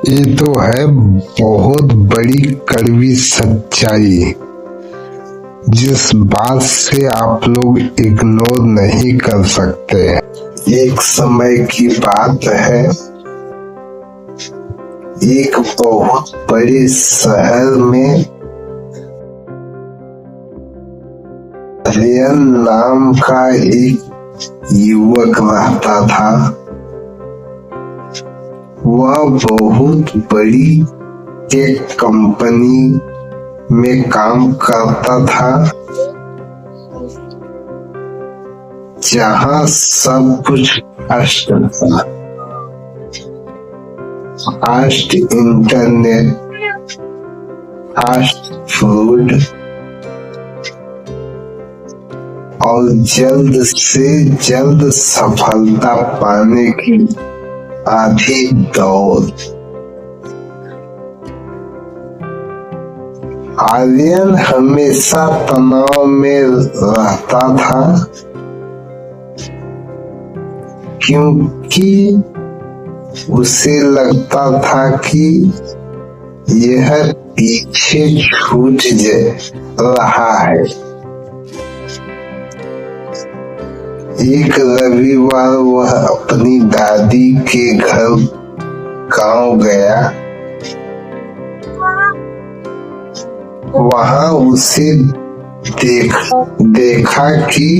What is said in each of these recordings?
ये तो है बहुत बड़ी कड़वी सच्चाई, जिस बात से आप लोग इग्नोर नहीं कर सकते। एक समय की बात है, एक बहुत बड़े शहर में आर्यन नाम का एक युवक रहता था। वह बहुत बड़ी टेक कंपनी में काम करता था, जहां सब कुछ फास्ट था। फास्ट इंटरनेट, फास्ट फूड और जल्द से जल्द सफलता पाने की आधी दौड़। आर्यन हमेशा तनाव में रहता था, क्योंकि उसे लगता था कि यह पीछे छूट रहा है। एक रविवार वह अपनी दादी के घर गांव गया। वहां उसे देखा कि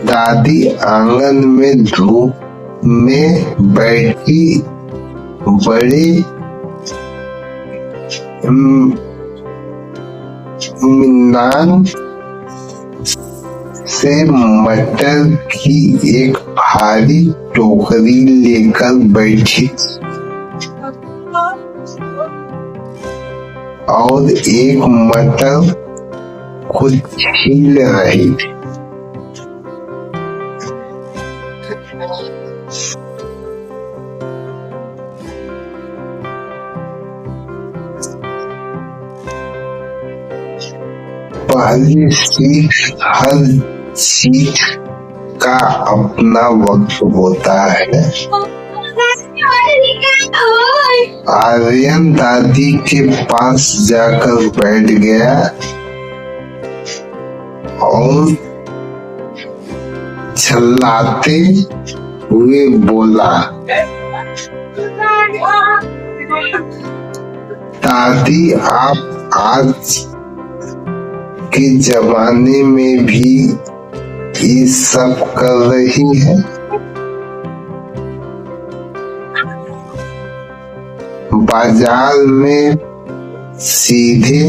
दादी आंगन में धूप में बैठी बड़े मिनान से मटर की एक भारी टोकरी लेकर बैठी और एक मटर खुद छील रही थी। पहली सीख, हर सीख का अपना वक्त होता है। आर्यन दादी के पास जाकर बैठ गया और झल्लाते हुए बोला, दादी आप आज के जमाने में भी ये सब कर रही है? बाजार में सीधे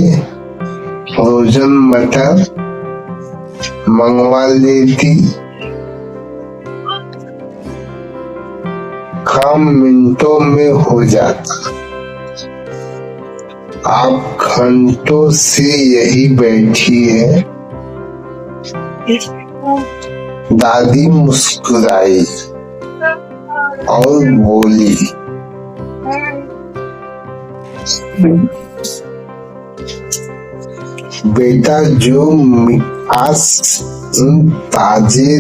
फ्रोजन मटर मंगवा लेती, काम मिनटों में हो जाता। आप घंटों से यही बैठी है। दादी मुस्कुराई और बोली, बेटा जो मिठास इन ताजे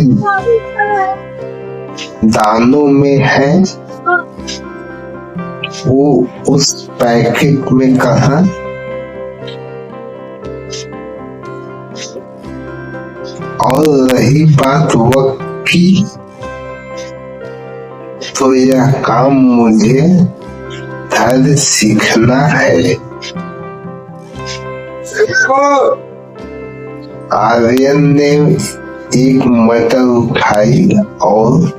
दानों में है, वो उस पैकेट में कहाँ? और रही बात वक्त की, तो यह काम मुझे धैर्य सीखना है। आर्यन ने एक मटर उठाई और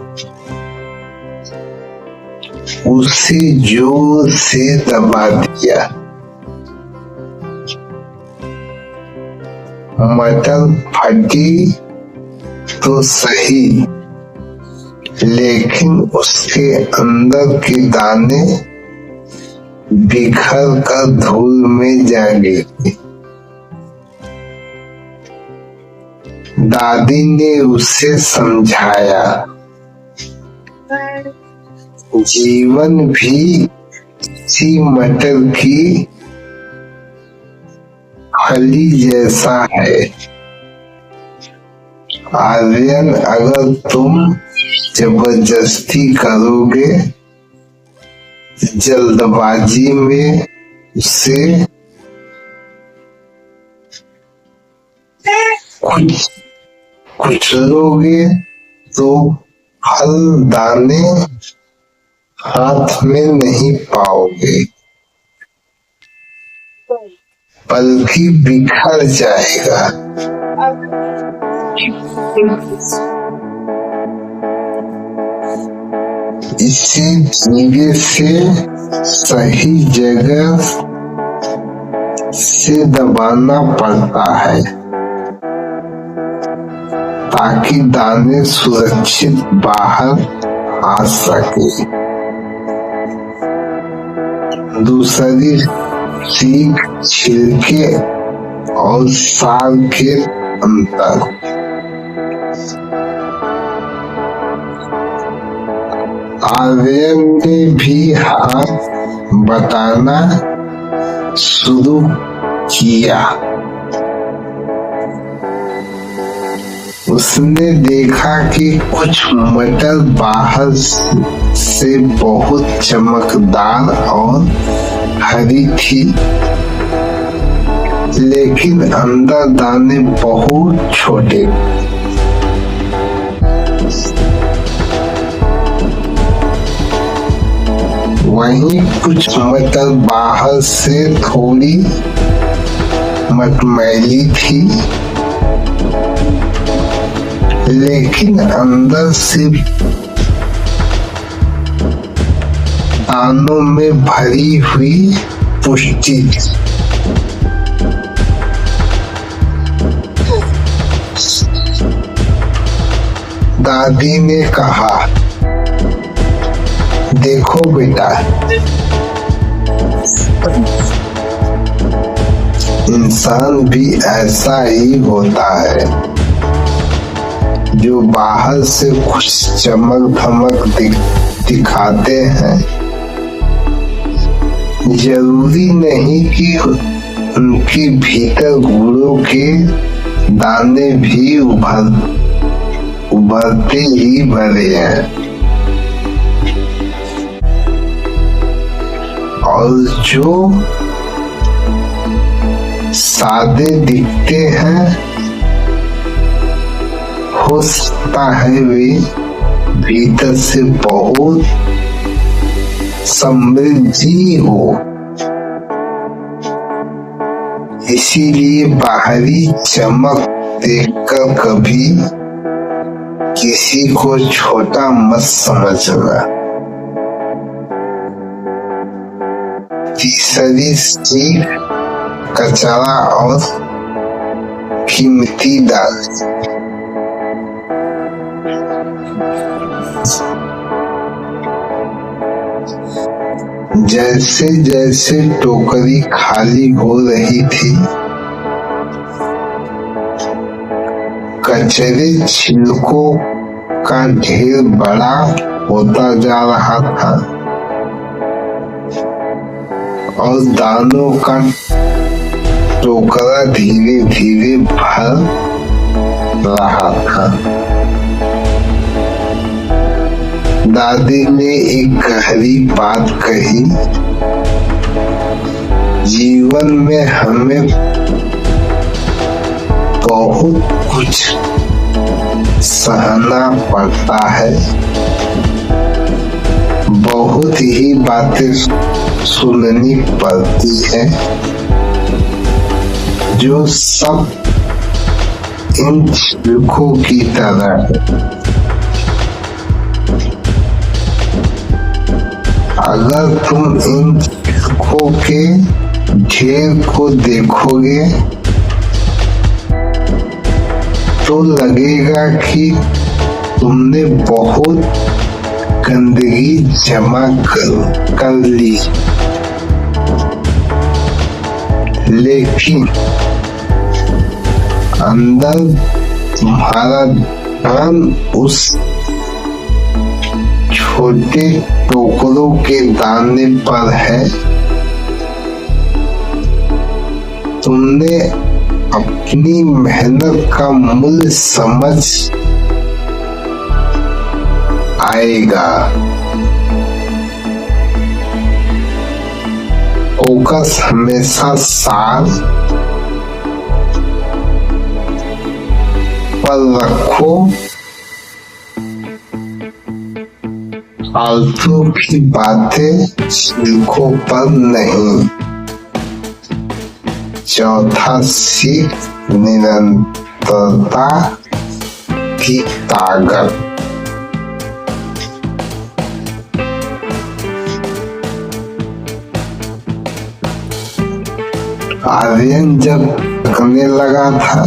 उसे जोर से दबा दिया। मटर फटी तो सही, लेकिन उसके अंदर के दाने बिखर कर धूल में जा गए। दादी ने उसे समझाया, जीवन भी इसी मटर की फली जैसा है। आर्यन, अगर तुम जबरदस्ती करोगे जल्दबाजी में उसे कुछ लोगे तो फल दाने हाथ में नहीं पाओगे, बल्कि बिखर जाएगा। इसे धीरे से सही जगह से दबाना पड़ता है ताकि दाने सुरक्षित बाहर आ सके। दूसरी सीख छिलके और साग के अंतर। आर्यन ने भी हाथ बताना शुरू किया। उसने देखा कि कुछ मटर बाहर से बहुत चमकदार और हरी थी, लेकिन अंदर दाने बहुत छोटे। वहीं कुछ मटर बाहर से थोड़ी मटमैली थी, लेकिन अंदर से दानों में भरी हुई पुष्टि थी। दादी ने कहा, देखो बेटा, इंसान भी ऐसा ही होता है, जो बाहर से कुछ चमक धमक दिखाते हैं। जरूरी नहीं कि उनके भीतर गुणों के दाने भी उभरते ही भरे हैं। और जो सादे दिखते हैं, हो सकता है वे भीतर से बहुत समृद्धि हो। इसीलिए बाहरी चमक देखकर कभी किसी को छोटा मत समझना। तीसरी सीख, कचरा और कीमती दाने। जैसे जैसे टोकरी खाली हो रही थी, कचरे छिलकों का ढेर बड़ा होता जा रहा था और दानों का टोकरा धीरे धीरे भर रहा था। दादी ने एक गहरी बात कही, जीवन में हमें बहुत कुछ सहना पड़ता है, बहुत ही बातें सुननी पड़ती है, जो सब इन छिलकों की तरह है। अगर तुम इन छिलकों के ढेर को देखोगे तो लगेगा कि तुमने बहुत गंदगी जमा कर ली, लेकिन अंदर तुम्हारा ध्यान उस छोटे टुकड़ों के दाने पर है। तुमने अपनी मेहनत का मूल्य समझ आएगा। फोकस हमेशा सार पर रखो, फालतू की बातें छिलकों पर नहीं। चौथा सीख निरंतरता की ताकत। आर्यन जब थकने लगा था,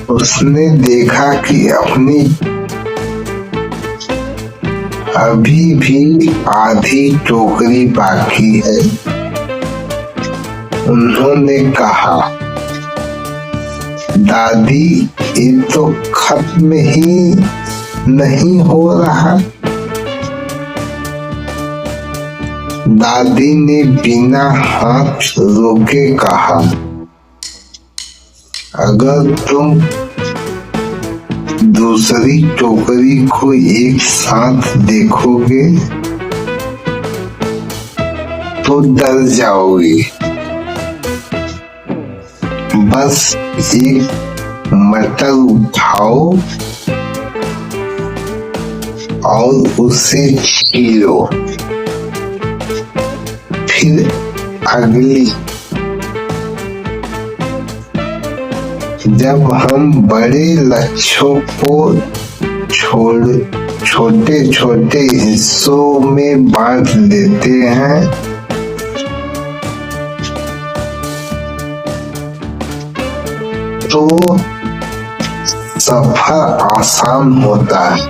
उसने देखा कि अपनी अभी भी आधी टोकरी बाकी है। उन्होंने कहा, दादी ये तो खत्म ही नहीं हो रहा। दादी ने बिना हाथ रोके कहा, अगर तुम दूसरी टोकरी को एक साथ देखोगे तो डर जाओगे। बस एक मटर उठाओ और उसे छीलो, फिर अगली। जब हम बड़े लक्ष्यों को छोटे छोटे हिस्सों में बांट लेते हैं, तो सफर आसान होता है।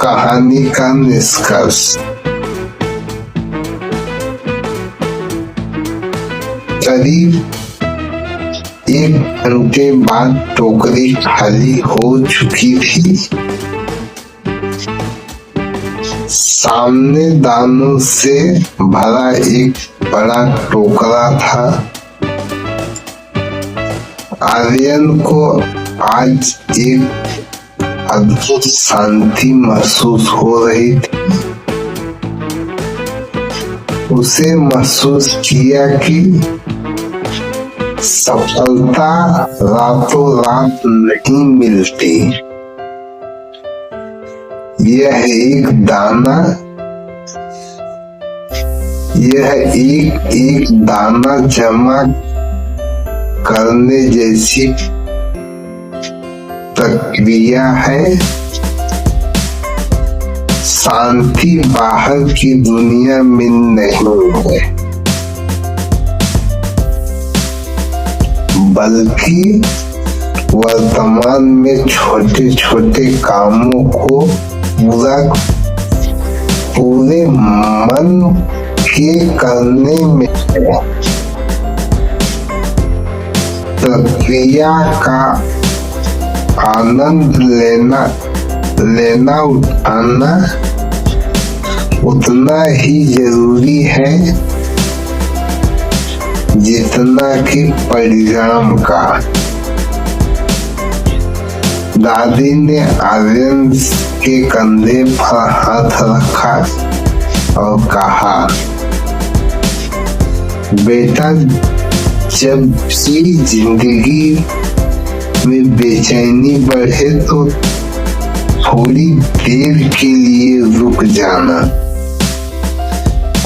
कहानी का निष्कर्ष। करीब 1 घंटे बाद टोकरी खाली हो चुकी थी। सामने दानों से भरा एक बड़ा टोकरा था। आर्यन को आज एक अद्भुत शांति महसूस हो रही थी। उसे महसूस किया कि सफलता रातों रात नहीं मिलती। यह एक दाना जमा करने जैसी प्रक्रिया है। शांति बाहर की दुनिया में नहीं है, बल्कि वर्तमान में छोटे छोटे कामों को पूरे मन के करने में है। प्रक्रिया का आनंद लेना उठाना उतना ही जरूरी है जितना कि परिणाम का। दादी ने आर्यन के कंधे पर हाथ रखा और कहा, बेटा, जब भी जिंदगी में बेचैनी बढ़े तो थोड़ी देर के लिए रुक जाना,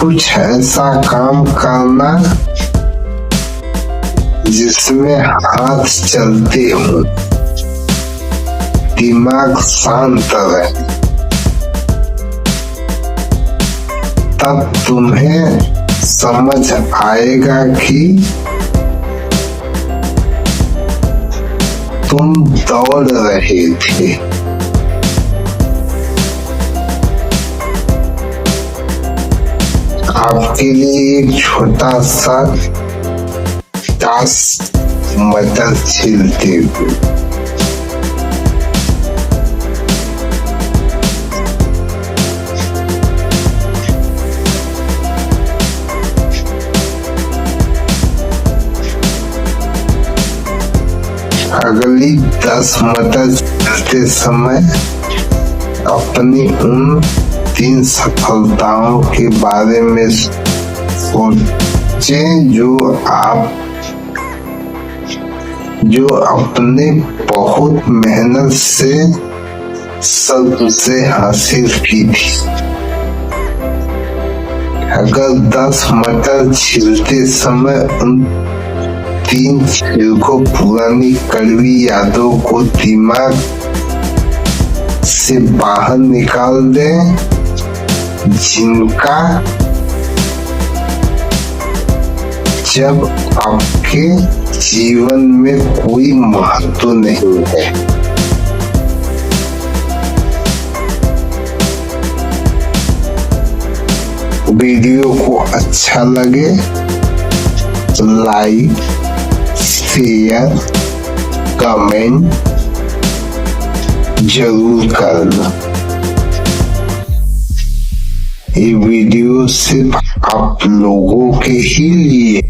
कुछ ऐसा काम करना जिसमें हाथ चलते हो, दिमाग शांत रहे। तब तुम्हें समझ आएगा कि तुम दौड़ रहे थे। आपके लिए एक छोटा सा टास्क, मटर छीलते हुए। अगली 10 मटर चलते समय अपनी उन 3 सफलताओं के बारे में सोचें जो आपने बहुत मेहनत से हासिल की थी। अगर 10 मटर छीलते समय उन 3 छिलकों पुरानी कड़वी यादों को दिमाग से बाहर निकाल दें, जिनका जब आपके जीवन में कोई महत्व नहीं है। वीडियो को अच्छा लगे तो लाइक, शेयर, कमेंट जरूर करना। ये वीडियो सिर्फ आप लोगों के ही लिए।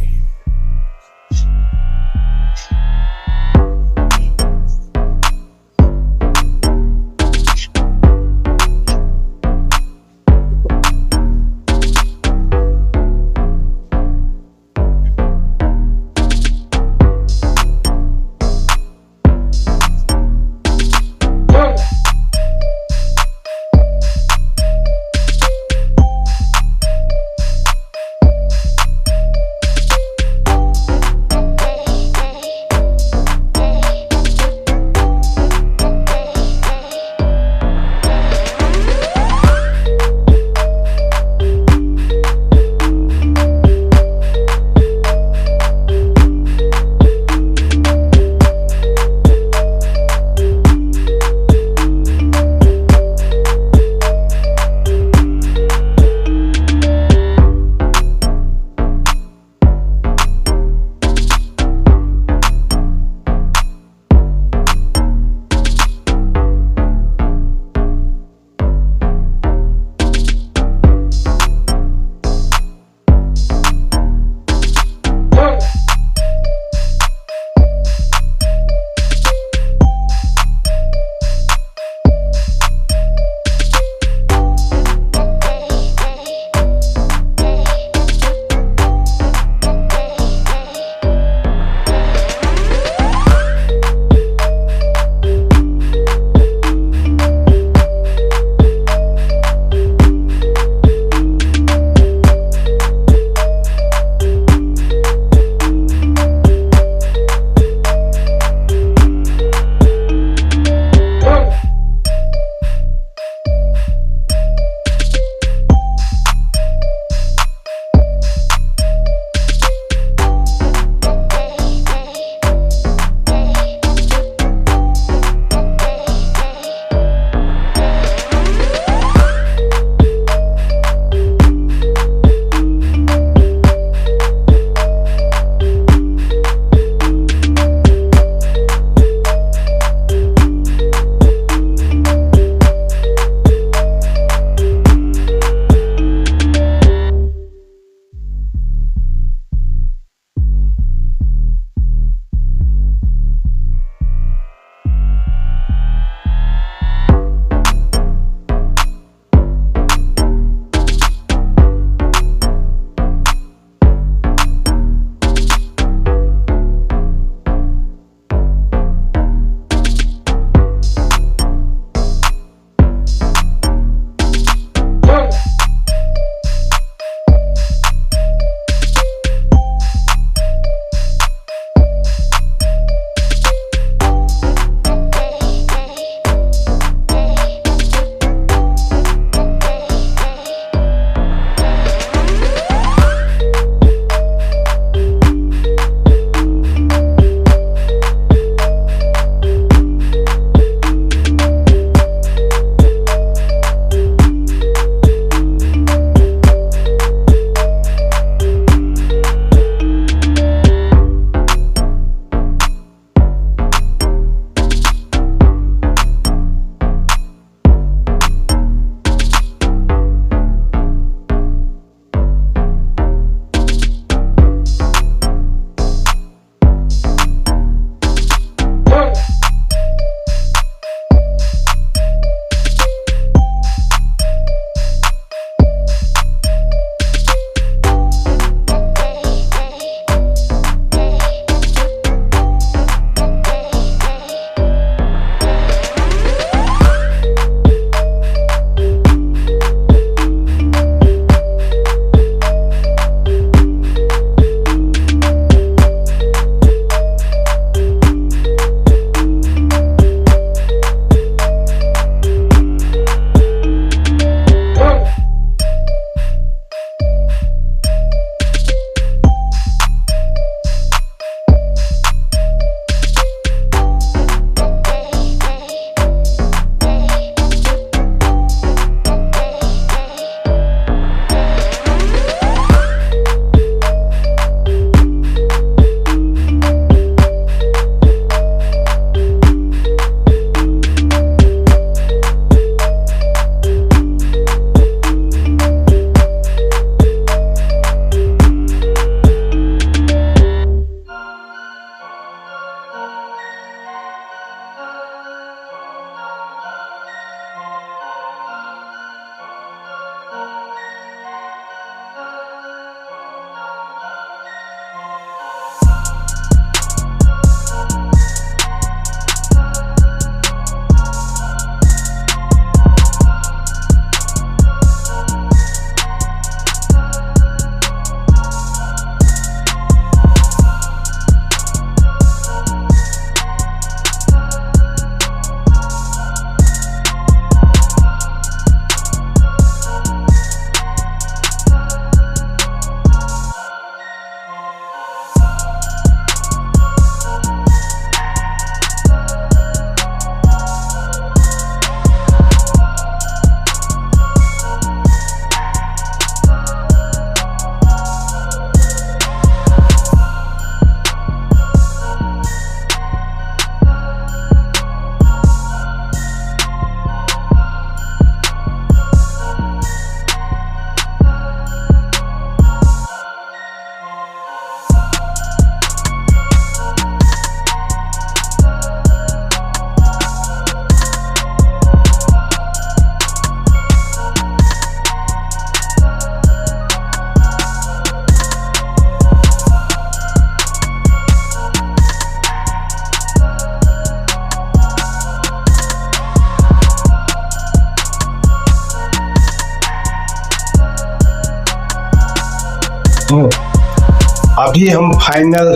ये हम फाइनल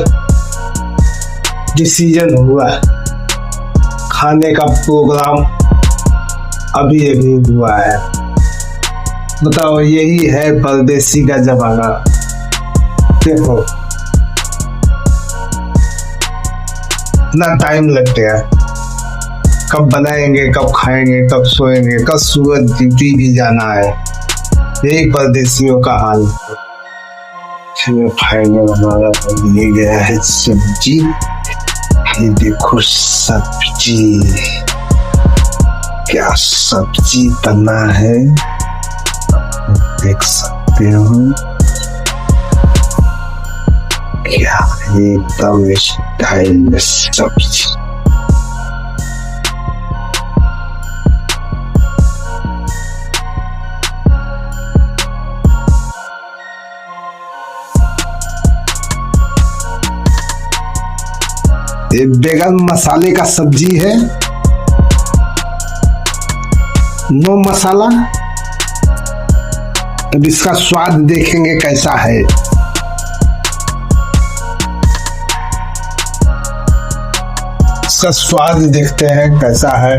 डिसीजन हुआ, खाने का प्रोग्राम अभी अभी हुआ है। बताओ, यही है परदेसी का जमाना। देखो इतना टाइम लग गया, कब बनाएंगे, कब खाएंगे, कब सोएंगे, कब सूरज ड्यूटी भी जाना है। यही परदेसियों का हाल। फाइनल हमारा बन ये गया है सब्जी। ये देखो सब्जी, क्या सब्जी बना है, देख सकते हो। क्या एकदम स्टाइल में सब्जी। ये बैगन मसाले का सब्जी है, नो मसाला। अब इसका स्वाद देखेंगे कैसा है। इसका स्वाद देखते हैं कैसा है।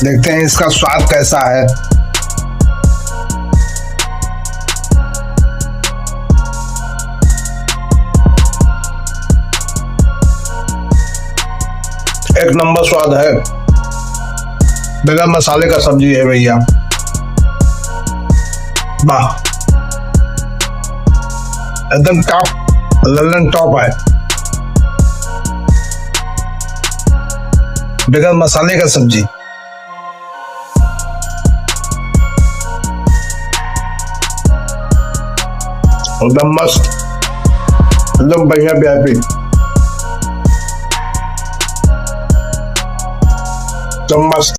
देखते हैं इसका स्वाद कैसा है। एक नंबर स्वाद है, बैगन मसाले का सब्जी है भैया। वाह, एकदम टॉप, लल्लन टॉप है। बैगन मसाले का सब्जी एकदम मस्त, एकदम बढ़िया व्यापी, एकदम मस्त।